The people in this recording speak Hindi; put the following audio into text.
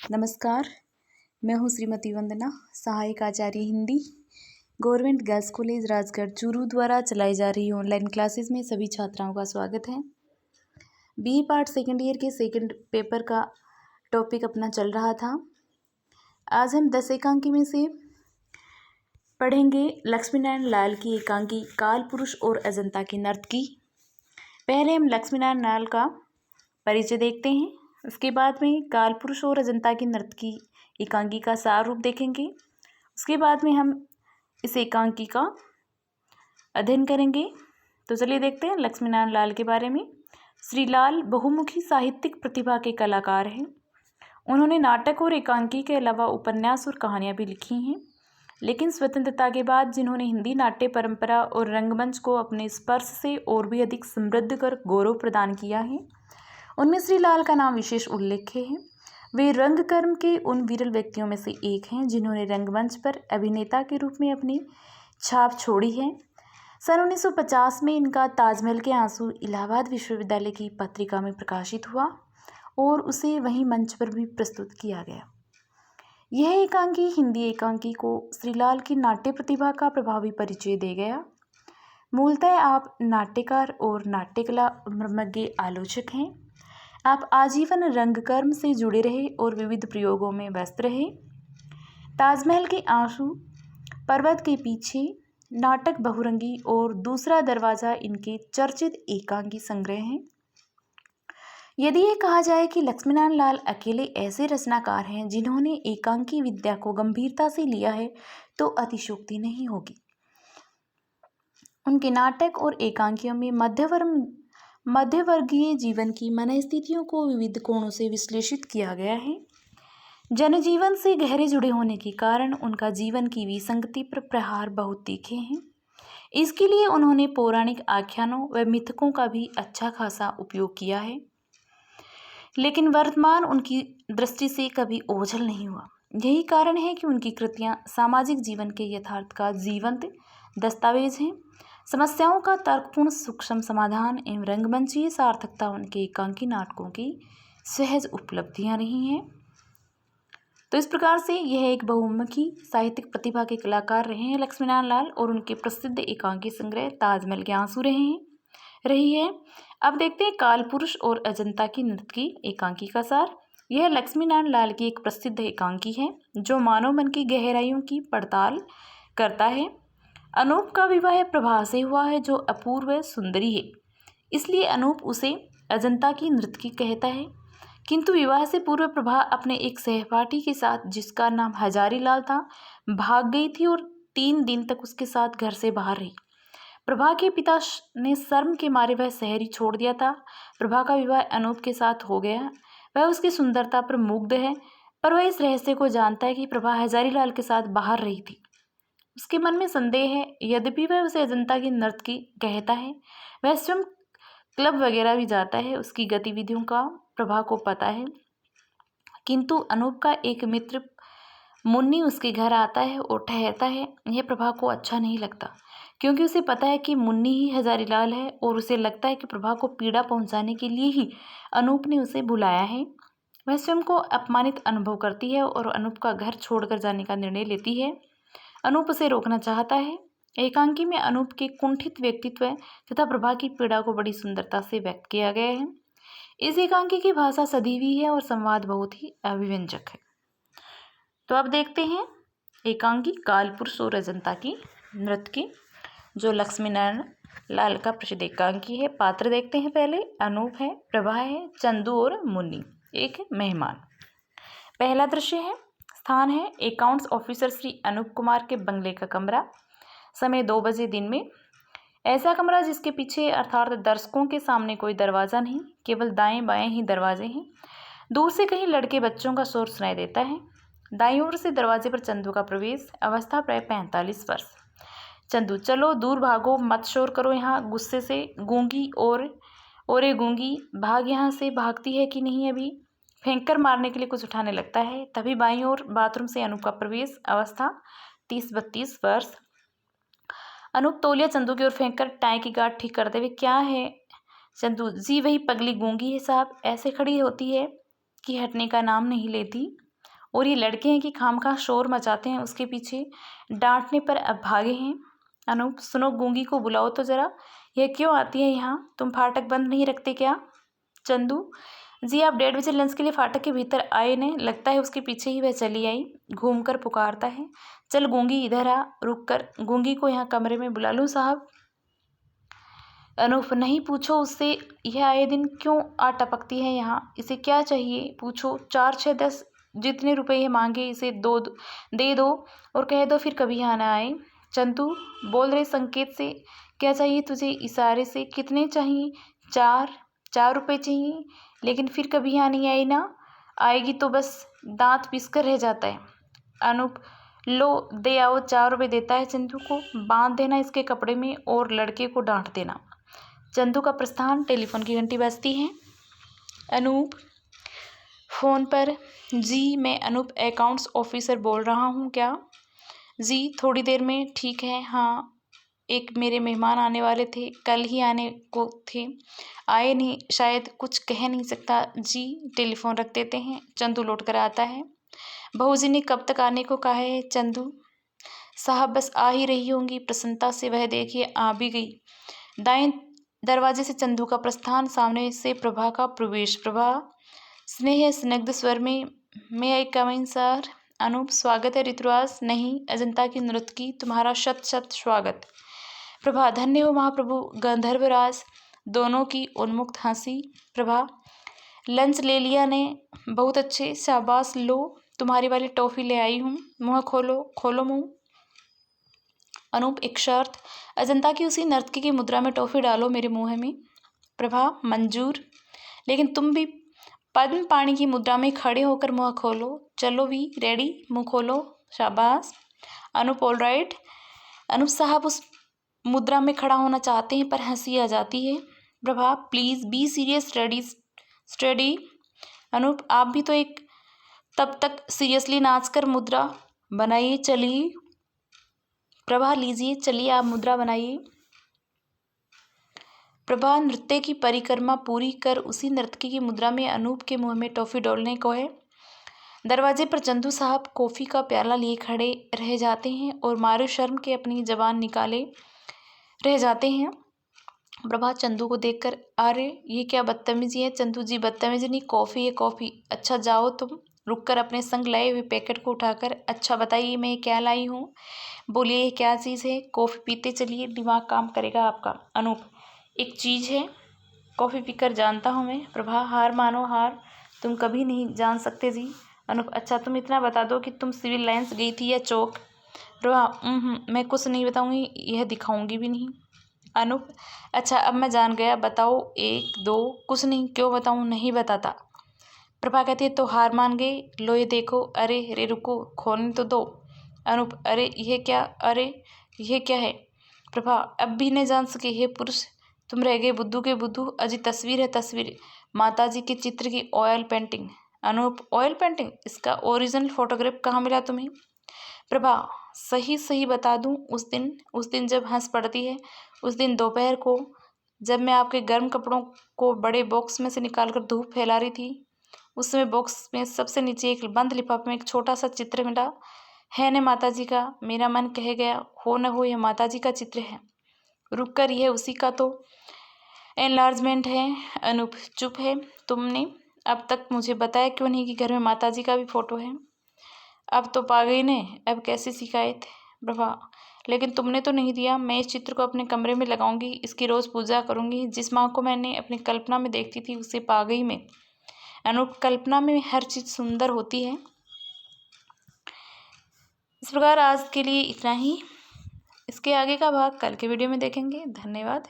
नमस्कार। मैं हूँ श्रीमती वंदना, सहायक आचार्य Hindi, government girls college Rajgarh Churu द्वारा चलाई जा रही ऑनलाइन क्लासेस में सभी छात्राओं का स्वागत है। बी पार्ट सेकेंड ईयर के सेकेंड पेपर का टॉपिक अपना चल रहा था। आज हम 10 एकांकी में से पढ़ेंगे लक्ष्मीनारायण लाल की एकांकी काल पुरुष और अजंता की नर्तकी। पहले हम लक्ष्मीनारायण लाल का परिचय देखते हैं, उसके बाद में काल पुरुष और अजंता की नर्तकी एकांकी का सार रूप देखेंगे। उसके बाद में हम इस एकांकी का अध्ययन करेंगे। तो चलिए देखते हैं लक्ष्मीनारायण लाल के बारे में। श्री लाल बहुमुखी साहित्यिक प्रतिभा के कलाकार हैं। उन्होंने नाटक और एकांकी के अलावा उपन्यास और कहानियाँ भी लिखी हैं। लेकिन स्वतंत्रता के बाद जिन्होंने हिंदी नाट्य परंपरा और रंगमंच को अपने स्पर्श से और भी अधिक समृद्ध कर गौरव प्रदान किया है, उनमें श्री लाल का नाम विशेष उल्लेख्य है। वे रंगकर्म के उन विरल व्यक्तियों में से एक हैं जिन्होंने रंगमंच पर अभिनेता के रूप में अपनी छाप छोड़ी है। सन 1950 में इनका ताजमहल के आंसू इलाहाबाद विश्वविद्यालय की पत्रिका में प्रकाशित हुआ और उसे वहीं मंच पर भी प्रस्तुत किया गया। यह एकांकी हिंदी एकांकी को श्रीलाल की नाट्य प्रतिभा का प्रभावी परिचय दे गया। मूलतः आप नाट्यकार और नाट्यकला मर्मज्ञ आलोचक हैं। आप आजीवन रंगकर्म से जुड़े रहे और विविध प्रयोगों में व्यस्त रहे। ताजमहल के आंसू, पर्वत के पीछे, नाटक बहुरंगी और दूसरा दरवाज़ा इनके चर्चित एकांकी संग्रह हैं। यदि ये कहा जाए कि लक्ष्मीनारायण लाल अकेले ऐसे रचनाकार हैं जिन्होंने एकांकी विद्या को गंभीरता से लिया है, तो अतिशयोक्ति नहीं होगी। उनके नाटक और एकांकियों में मध्यवर्गीय जीवन की मनस्थितियों को विविध कोणों से विश्लेषित किया गया है। जनजीवन से गहरे जुड़े होने के कारण उनका जीवन की विसंगति पर प्रहार बहुत तीखे हैं। इसके लिए उन्होंने पौराणिक आख्यानों व मिथकों का भी अच्छा खासा उपयोग किया है, लेकिन वर्तमान उनकी दृष्टि से कभी ओझल नहीं हुआ। यही कारण है कि उनकी कृतियाँ सामाजिक जीवन के यथार्थ का जीवंत दस्तावेज हैं। समस्याओं का तर्कपूर्ण सूक्ष्म समाधान एवं रंगमंचीय सार्थकता उनके एकांकी नाटकों की सहज उपलब्धियां रही हैं। तो इस प्रकार से यह एक बहुमुखी साहित्यिक प्रतिभा के कलाकार रहे हैं लक्ष्मीनारायण लाल, और उनके प्रसिद्ध एकांकी संग्रह ताजमहल के आंसू रही है। अब देखते हैं काल पुरुष और अजंता की नर्तकी एकांकी का सार। यह लक्ष्मीनारायण लाल की एक प्रसिद्ध एकांकी है जो मानव मन की गहराइयों की पड़ताल करता है। अनूप का विवाह प्रभा से हुआ है जो अपूर्व सुंदरी है, इसलिए अनूप उसे अजंता की नर्तकी कहता है। किंतु विवाह से पूर्व प्रभा अपने एक सहपाठी के साथ, जिसका नाम हजारी लाल था, भाग गई थी और 3 दिन तक उसके साथ घर से बाहर रही। प्रभा के पिता ने शर्म के मारे वह शहर ही छोड़ दिया था। प्रभा का विवाह अनूप के साथ हो गया। वह उसकी सुंदरता पर मुग्ध है, पर वह इस रहस्य को जानता है कि प्रभा हजारी लाल के साथ बाहर रही थी। उसके मन में संदेह है, यद्यपि वह उसे अजंता की नर्तकी कहता है। वह स्वयं क्लब वगैरह भी जाता है, उसकी गतिविधियों का प्रभा को पता है। किंतु अनूप का एक मित्र मुन्नी उसके घर आता है और ठहरता है। यह प्रभा को अच्छा नहीं लगता, क्योंकि उसे पता है कि मुन्नी ही हजारी लाल है, और उसे लगता है कि प्रभा को पीड़ा पहुंचाने के लिए ही अनूप ने उसे बुलाया है। वह स्वयं को अपमानित अनुभव करती है और अनूप का घर छोड़कर जाने का निर्णय लेती है। अनूप उसे रोकना चाहता है। एकांकी में अनूप के कुंठित व्यक्तित्व तथा प्रभा की पीड़ा को बड़ी सुंदरता से व्यक्त किया गया है। इस एकांकी की भाषा सधी हुई है और संवाद बहुत ही अभिव्यंजक है। तो अब देखते हैं एकांकी काल पुरुष और अजंता की नृत्य, जो लक्ष्मीनारायण लाल का प्रसिद्ध एकांकी है। पात्र देखते हैं। पहले अनूप है, प्रभा है, चंदू और मुन्नी, एक मेहमान। पहला दृश्य है, स्थान है अकाउंट्स ऑफिसर श्री अनूप कुमार के बंगले का कमरा। समय 2 बजे दिन में। ऐसा कमरा जिसके पीछे अर्थात दर्शकों के सामने कोई दरवाज़ा नहीं, केवल दाएं बाएं ही दरवाजे हैं। दूर से कहीं लड़के बच्चों का शोर सुनाई देता है। दाईं ओर से दरवाजे पर चंदू का प्रवेश। अवस्था प्राय 45 वर्ष। चंदू, चलो दूर भागो, मत शोर करो यहाँ। गुस्से से गूंगी और ये गूंगी, भाग यहाँ से, भागती है कि नहीं अभी। फेंक कर मारने के लिए कुछ उठाने लगता है। तभी बाईं ओर बाथरूम से अनूप का प्रवेश। अवस्था 30-32 वर्ष। अनूप तौलिया चंदू की ओर फेंक कर टाई की गांठ ठीक करते हुए, क्या है? चंदू, जी वही पगली गूंगी है साहब, ऐसे खड़ी होती है कि हटने का नाम नहीं लेती। और ये लड़के हैं कि खामखा शोर मचाते हैं उसके पीछे, डांटने पर अब भागे हैं। अनूप, सुनो, गूंगी को बुलाओ तो ज़रा, यह क्यों आती है यहाँ? तुम फाटक बंद नहीं रखते क्या? चंदू, जी आप 1:30 बजे लंच के लिए फाटक के भीतर आए ने, लगता है उसके पीछे ही वह चली आई। घूमकर पुकारता है, चल गूंगी इधर आ। रुक कर गूंगी को यहाँ कमरे में बुला लूँ साहब? अनूप, नहीं, पूछो उससे, यह आए दिन क्यों आ टपकती है यहाँ? इसे क्या चाहिए पूछो। 4, 6, 10 जितने रुपए ये मांगे इसे दे दो और कह दो फिर कभी यहाँ ना आए। चंदू, बोल रहे संकेत से, क्या चाहिए तुझे? इशारे से। कितने चाहिए? 4 रुपए चाहिए, लेकिन फिर कभी यहाँ नहीं आई ना? आएगी तो बस दांत पीस कर रह जाता है। अनूप, लो दे आओ। 4 रुपए देता है चंदू को, बांध देना इसके कपड़े में और लड़के को डांट देना। चंदू का प्रस्थान। टेलीफोन की घंटी बजती है। अनूप फ़ोन पर, जी मैं अनूप अकाउंट्स ऑफिसर बोल रहा हूँ। क्या? जी थोड़ी देर में। ठीक है। हाँ, एक मेरे मेहमान आने वाले थे, कल ही आने को थे, आए नहीं, शायद कुछ कह नहीं सकता। जी टेलीफोन रख देते हैं। चंदू लौट कर आता है। बहू जी ने कब तक आने को कहा है? चंदू साहब बस आ ही रही होंगी। प्रसन्नता से वह देखिए आ भी गई। दाएं दरवाजे से चंदू का प्रस्थान, सामने से प्रभा का प्रवेश। प्रभा स्नेह स्निग्ध स्वर में, मैं आई कम इन सर? अनूप, स्वागत है ऋतुराज। नहीं, अजंता की नृत्य की, तुम्हारा शत शत स्वागत। प्रभा, धन्य हो महाप्रभु गंधर्वराज। दोनों की उन्मुक्त हंसी। प्रभा, लंच ले लिया ने? बहुत अच्छे, शाबाश। लो तुम्हारी वाली टॉफ़ी ले आई हूँ। मुँह खोलो, खोलो मुँह। अनूप, एक शर्त, अजंता की उसी नर्तकी की मुद्रा में टॉफ़ी डालो मेरे मुँह में। प्रभा, मंजूर, लेकिन तुम भी पद्म पाणी की मुद्रा में खड़े होकर मुँह खोलो। चलो भी, रेडी, मुँह खोलो, शाबाश। Anoop, all right. अनूप साहब उस मुद्रा में खड़ा होना चाहते हैं पर हंसी आ जाती है। Prabha, please be serious, ready study. Anoop, आप भी तो एक, तब तक सीरियसली नाचकर मुद्रा बनाइए। चलिए प्रभा, लीजिए, चलिए आप मुद्रा बनाइए। प्रभा नृत्य की परिक्रमा पूरी कर उसी नर्तकी की मुद्रा में अनूप के मुंह में टॉफ़ी डालने को है। दरवाजे पर चंदू साहब कॉफ़ी का प्याला लिए खड़े रह जाते हैं और मारे शर्म के अपनी जबान निकाले रह जाते हैं। प्रभा चंदू को देखकर, अरे ये क्या बदतमीजी है? चंदू जी, बदतमीजी नहीं, कॉफ़ी है कॉफ़ी। अच्छा जाओ तुम। रुककर अपने संग लाए हुए पैकेट को उठाकर, अच्छा बताइए मैं क्या लाई हूँ? बोलिए ये क्या चीज़ है? कॉफ़ी पीते चलिए, दिमाग काम करेगा आपका। अनूप, एक चीज़ है, कॉफ़ी पीकर जानता हूँ मैं। प्रभा, हार मानो हार, तुम कभी नहीं जान सकते जी। अनूप, अच्छा तुम इतना बता दो कि तुम सिविल लाइन्स गई थी या चौक? प्रभा, मैं कुछ नहीं बताऊँगी, यह दिखाऊँगी भी नहीं। अनूप, अच्छा अब मैं जान गया, बताओ 1, 2। कुछ नहीं, क्यों बताऊँ? नहीं बताता। प्रभा कहती है तो हार मान गए? लो ये देखो। अरे रे रुको, खोलने तो दो। अनूप, अरे यह क्या? अरे यह क्या है? प्रभा, अब भी नहीं जान सके? हे पुरुष, तुम रह गए बुद्धू के बुद्धू। अजी तस्वीर है तस्वीर, माता जी के चित्र की oil painting. Anoop, oil painting? इसका ओरिजिनल फोटोग्राफ कहाँ मिला तुम्हें? प्रभा, सही सही बता दूं, उस दिन जब हंस पड़ती है, उस दिन दोपहर को जब मैं आपके गर्म कपड़ों को बड़े बॉक्स में से निकालकर धूप फैला रही थी, उस समय बॉक्स में सबसे नीचे एक बंद लिफाफे में एक छोटा सा चित्र मिला है न माता जी का। मेरा मन कह गया, हो न हो यह माता जी का चित्र है। रुक कर, यह उसी का तो एनलार्जमेंट है। अनूप चुप है। तुमने अब तक मुझे बताया क्यों नहीं कि घर में माता जी का भी फोटो है? अब तो पा गई ने, अब कैसी शिकायत? प्रभा, लेकिन तुमने तो नहीं दिया। मैं इस चित्र को अपने कमरे में लगाऊंगी, इसकी रोज़ पूजा करूंगी। जिस माँ को मैंने अपनी कल्पना में देखती थी उसे पा गई मैं। अनूप, कल्पना में हर चीज़ सुंदर होती है। इस प्रकार आज के लिए इतना ही। इसके आगे का भाग कल के वीडियो में देखेंगे। धन्यवाद।